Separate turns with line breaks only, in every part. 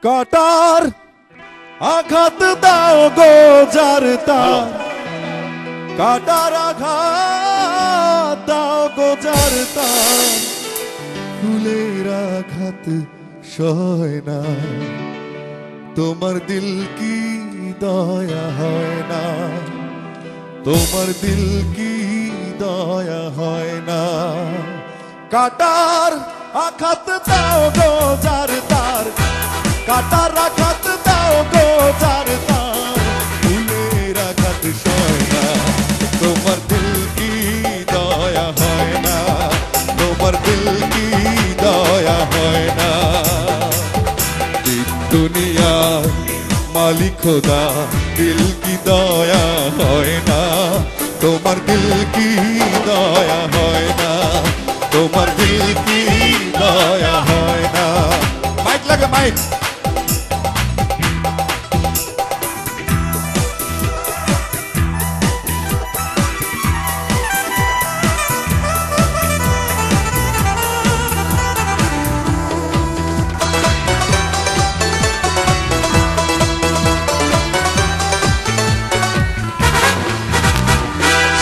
কাটার আঘাত দাও গো যার তার, কাটার আঘাত দাও গো যার তার, ফুলের আঘাত সয় না, তোমার দিল কি দয়া হয় না, তোমার দিল কি দয়া হয় না। কাটার আঘাত দাও গো যার তার, কাটার আঘাত দাও গো যার তার, ফুলের আঘাত সয় না, তোমার দিল কি দয়া হয় না, তোমার দিল কি দয়া হয় না। দুনিয়ার মালিক খোদা, দিল কি দয়া হয় না, তোমার দিল কি দয়া হয় না, তোমার দিল কি দয়া হয় না। মাইক লাগে মাইক।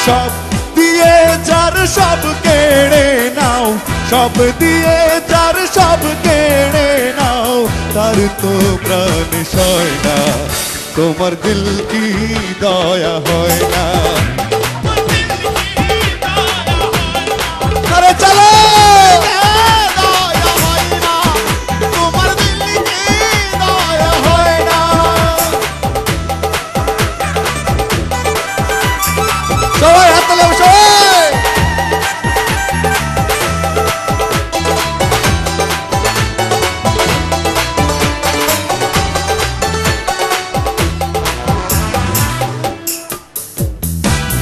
সব দিয়ে যার সব কেড়ে নাও, সব দিয়ে যার সব কেড়ে নাও, তার তো প্রাণ সয় না, তোমার দিল কি দয়া হয় না। আরে চলো সবাই হাত তালে সবাই।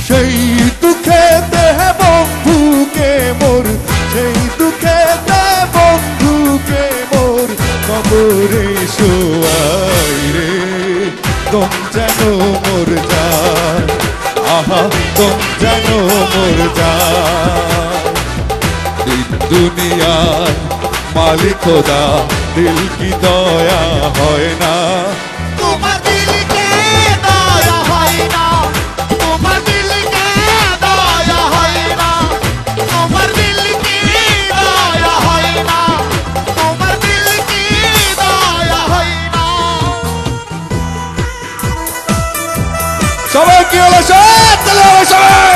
সেই দুঃখে দেহ বন্ধুকে মোর, সেই দুঃখে দেহ বন্ধুকে মোর, কবরে শোয়াই রে তোম যেন মোর যায়, আহা তোম যেন মোর যায়। দুনিয়ার মালিক খোদা, দিল কি দয়া হয় না,
তোমার দিল কে দয়া হয় না, তোমার দিল কে দয়া হয় না, তোমার দিল কি দয়া হয় না, তোমার দিল কি দয়া হয় না।
সবাই কি হলো সব চলে হবে সবাই।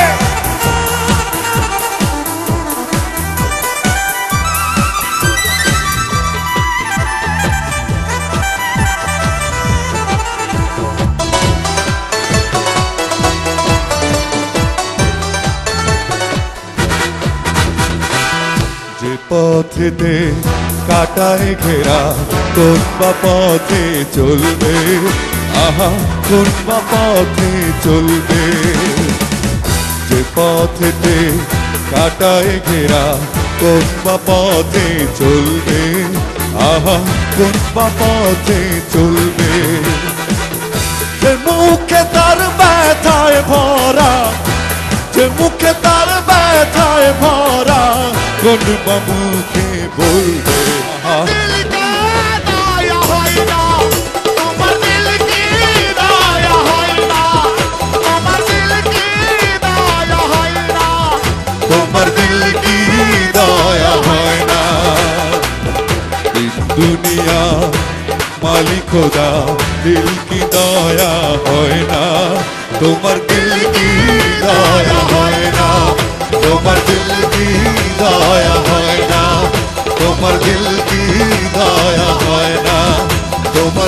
যে পথেতে কাটায় ঘেরা, কোন বা পথে চলবে, আহা কোন বা পথে চলবে। যে পথেতে কাটায় ঘেরা, কোন বা পথে চলবে, আহা কোন বা পথে চলবে। যে মুখে তার ব্যথায় ভরা, যে মুখে তার ব্যথায় ভরা, কোন বা মুখে বলবে, আহা
দিল কে দয়া হয় না, তোমার দিল কি দয়া হয় না, তোমার দিল কি দয়া হয় না,
তোমার দিল কি দয়া হয় না। দুনিয়া মালিক খোদা, দিল কি দয়া হয় না, তোমার দিল কি দয়া হয় না, তোমার দিল কি দয়া হয় না, তোমার দিল কি দয়া হয় না, তোমার